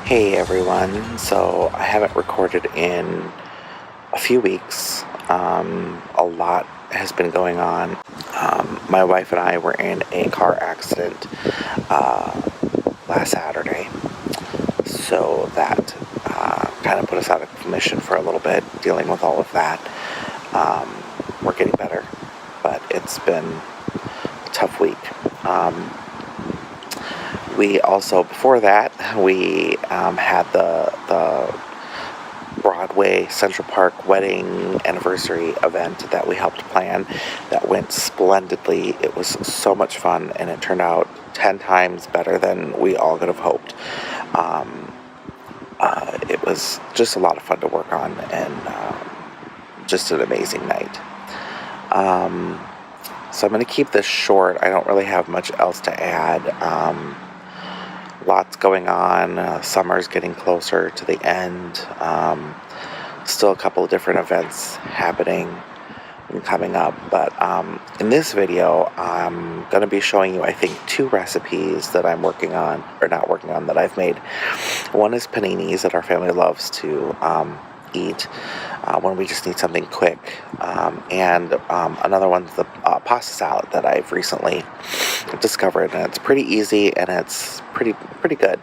Hey everyone, so I haven't recorded in a few weeks. A lot has been going on. My wife and I were in a car accident last Saturday, so that kind of put us out of commission for a little bit, dealing with all of that. We're getting better, but it's been a tough week. We also, before that, we had the Broadway Central Park wedding anniversary event that we helped plan that went splendidly. It was so much fun, and it turned out 10 times better than we all could have hoped. It was just a lot of fun to work on, and just an amazing night. So I'm going to keep this short. I don't really have much else to add. Lots going on. Summer's getting closer to the end. Still a couple of different events happening and coming up. But in this video, I'm going to be showing you, I think, 2 recipes that I'm working on, or not working on, that I've made. One is paninis that our family loves to eat when we just need something quick. And another one's the pasta salad that I've recently discovered, and it's pretty easy and it's pretty good.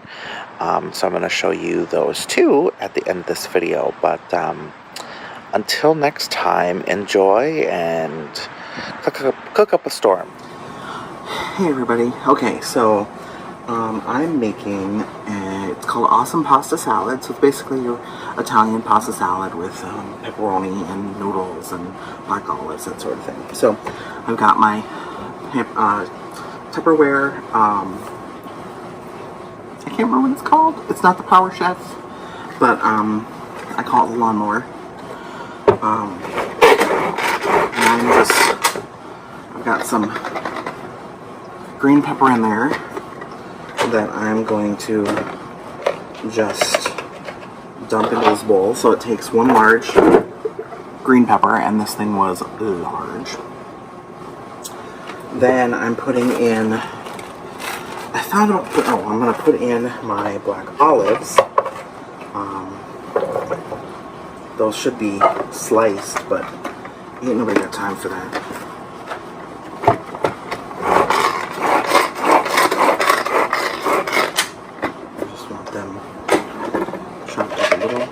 So I'm going to show you those 2 at the end of this video. But until next time, enjoy and cook up a storm. Hey everybody. Okay, so I'm making it's called Awesome Pasta Salad. So it's basically your Italian pasta salad with pepperoni and noodles and black olives, that sort of thing. So I've got my Tupperware, I can't remember what it's called. It's not the Power Chef, but I call it the lawnmower. And I've got some green pepper in there that I'm going to just dump into this bowl. So it takes 1 large green pepper, and this thing was large. Then I'm putting in, I'm going to put in my black olives. Those should be sliced, but ain't nobody got time for that. Just want them chopped up a little.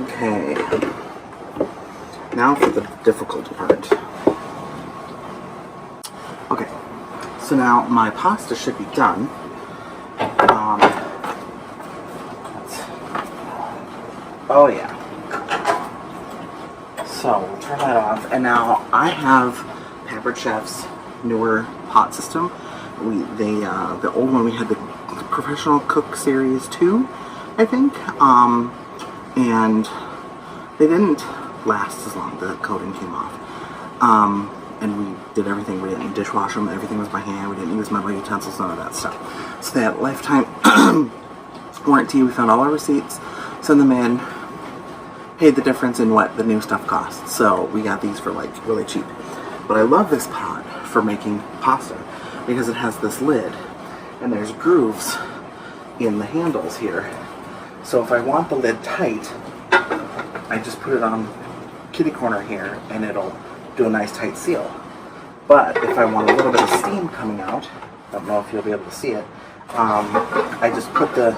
Okay, now for the difficult part. Okay, so now my pasta should be done. Oh yeah. So we'll turn that off, and now I have Peppered Chef's newer pot system. The old one, we had the Professional Cook Series 2, I think. And they didn't last as long. The coating came off. And we did everything. We didn't dishwash them. Everything was by hand. We didn't use metal utensils, none of that stuff. So they had lifetime warranty. We found all our receipts, sent them in, paid the difference in what the new stuff cost. So we got these for like really cheap. But I love this pot for making pasta because it has this lid, and there's grooves in the handles here. So if I want the lid tight, I just put it on kitty corner here, and it'll do a nice tight seal. But if I want a little bit of steam coming out, I don't know if you'll be able to see it, I just put the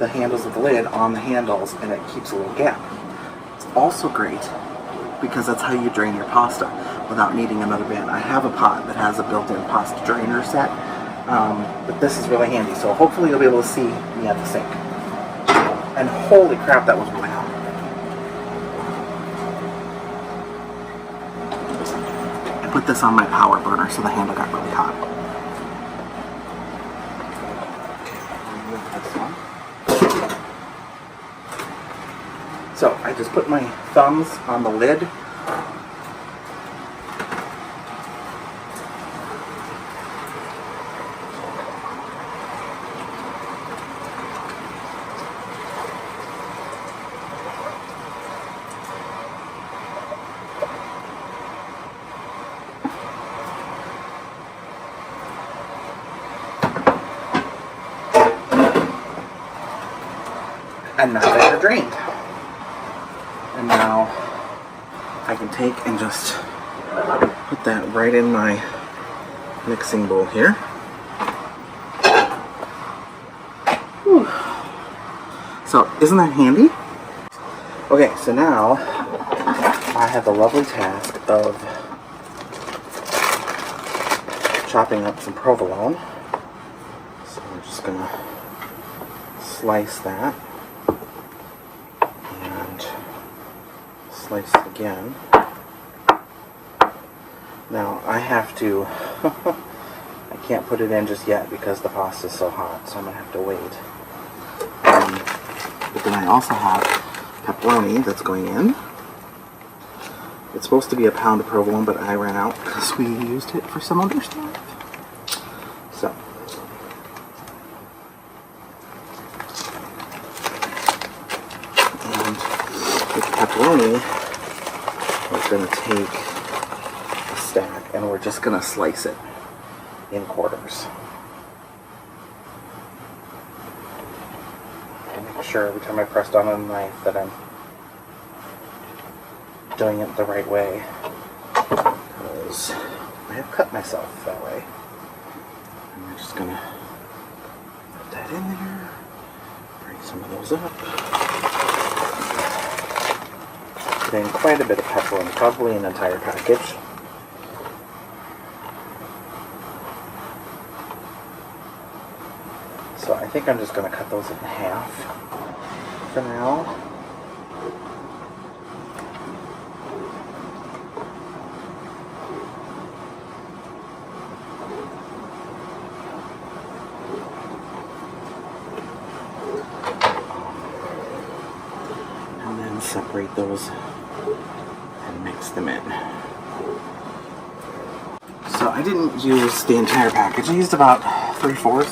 handles of the lid on the handles, and it keeps a little gap. It's also great because that's how you drain your pasta without needing another bin. I have a pot that has a built-in pasta drainer set, but this is really handy. So hopefully you'll be able to see me at the sink. And holy crap, that was really hot. I put this on my power burner, so the handle got really hot. Okay, remove this one. So I just put my thumbs on the lid And now they are drained. And now I can take and just put that right in my mixing bowl here. Whew. So, isn't that handy? Okay, so now I have the lovely task of chopping up some provolone. So I'm just gonna slice that and slice it again. Now I have to, I can't put it in just yet because the pasta is so hot, so I'm gonna have to wait. But then I also have pepperoni that's going in. It's supposed to be a pound of provolone, but I ran out because we used it for some other stuff. So, and with the pepperoni, we're going to take a stack and we're just going to slice it in quarters. And make sure every time I press down on the knife that I'm doing it the right way, because I have cut myself that way. And we're just gonna put that in there, bring some of those up. Put in quite a bit of pepperoni, probably an entire package. So I think I'm just gonna cut those in half for now. Separate those and mix them in. So I didn't use the entire package. I used about 3/4.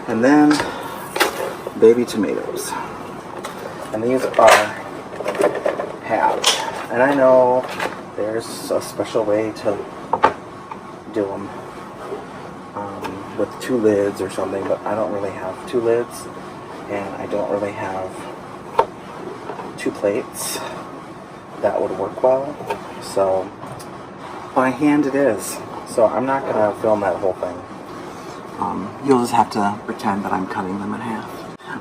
And then baby tomatoes. And these are halved. And I know there's a special way to do them. With 2 lids or something, but I don't really have 2 lids, and I don't really have 2 plates that would work well, so by hand it is. So I'm not going to film that whole thing. You'll just have to pretend that I'm cutting them in half.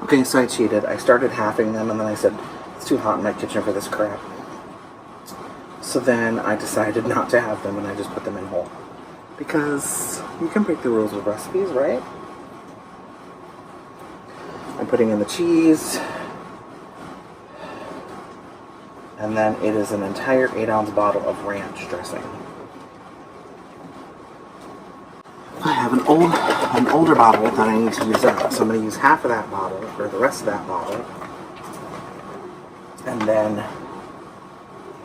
Okay, so I cheated. I started halving them, and then I said, it's too hot in my kitchen for this crap. So then I decided not to have them, and I just put them in whole. Because you can break the rules of recipes, right? I'm putting in the cheese. And then it is an entire 8-ounce bottle of ranch dressing. I have an older bottle that I need to use up. So I'm going to use half of that bottle, or the rest of that bottle. And then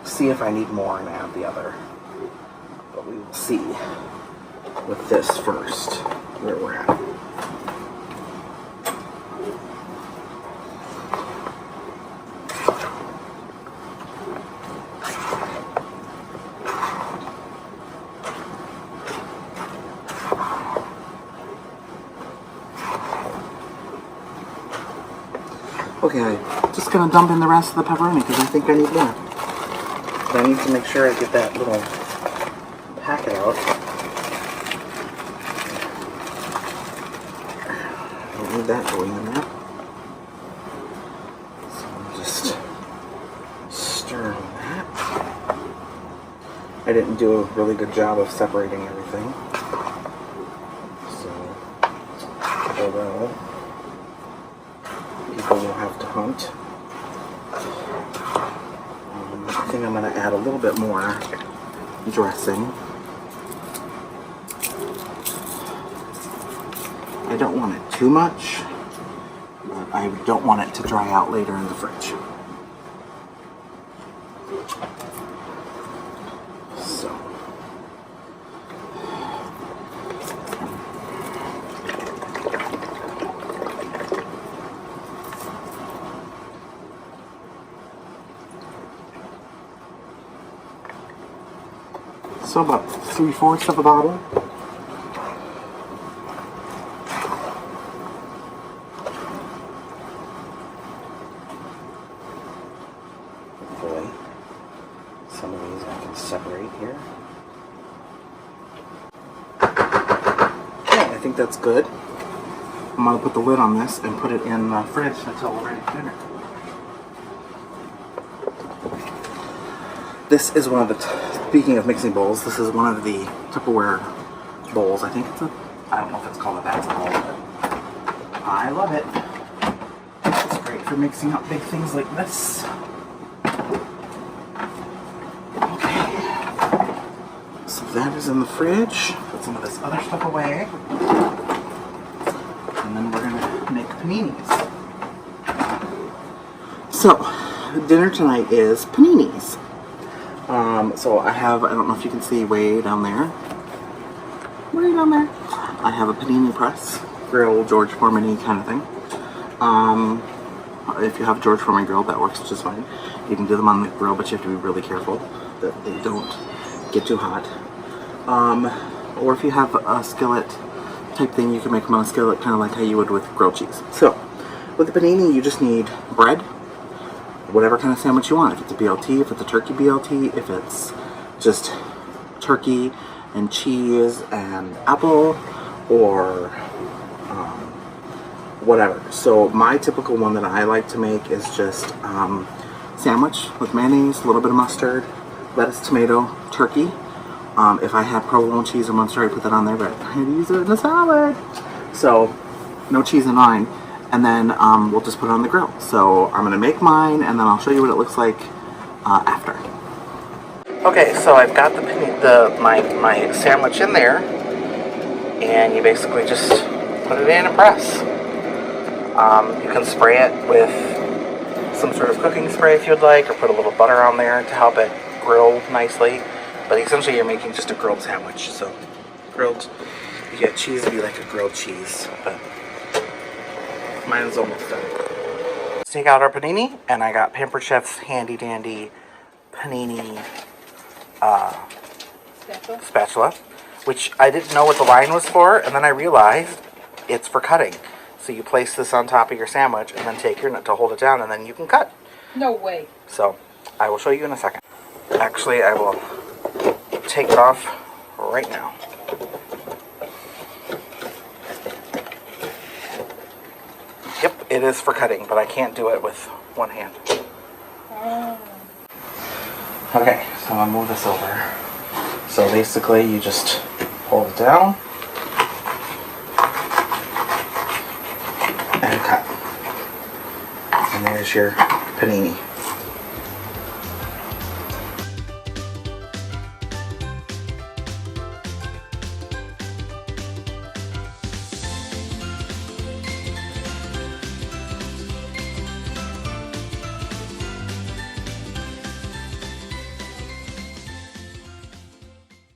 see if I need more and add the other. But we will see. With this first, where we're at. Okay, I'm just gonna dump in the rest of the pepperoni because I think I need more. But I need to make sure I get that little packet out. That going in there. So I'm just stirring that. I didn't do a really good job of separating everything. So, although people will have to hunt, I think I'm going to add a little bit more dressing. I don't want it too much, but I don't want it to dry out later in the fridge. So, about 3/4 of a bottle. think that's good. I'm going to put the lid on this and put it in the fridge until we're ready for dinner. This is one of the, speaking of mixing bowls, this is one of the Tupperware bowls. I think it's a, I don't know if it's called a Bat's bowl, but I love it. It's great for mixing up big things like this. Okay. So that is in the fridge. Put some of this other stuff away. And then we're gonna make paninis. So, dinner tonight is paninis. So I have, I don't know if you can see way down there. Way down there. I have a panini press, grill, George Foreman kind of thing. If you have George Foreman grill, that works just fine. You can do them on the grill, but you have to be really careful that they don't get too hot. Or if you have a skillet type thing, you can make them on a skillet, kind of like how you would with grilled cheese. So, with the panini, you just need bread, whatever kind of sandwich you want. If it's a BLT, if it's a turkey BLT, if it's just turkey and cheese and apple, or whatever. So my typical one that I like to make is just sandwich with mayonnaise, a little bit of mustard, lettuce, tomato, turkey. If I had provolone cheese or mozzarella, I put that on there, but I had to use it in a salad. So no cheese in mine. And then we'll just put it on the grill. So I'm gonna make mine, and then I'll show you what it looks like after. Okay, so I've got my sandwich in there, and you basically just put it in and press. You can spray it with some sort of cooking spray if you'd like, or put a little butter on there to help it grill nicely. But essentially, you're making just a grilled sandwich. So grilled, you get cheese to be like a grilled cheese, but mine's almost done. Let's take out our panini, and I got Pampered Chef's handy dandy panini spatula, which I didn't know what the line was for, and then I realized it's for cutting. So you place this on top of your sandwich, and then take your nut to hold it down, and then you can cut. No way. So I will show you in a second. Actually, I will take it off right now. Yep, it is for cutting, but I can't do it with one hand. Okay, so I'll move this over. So basically, you just hold it down and cut. And there's your panini.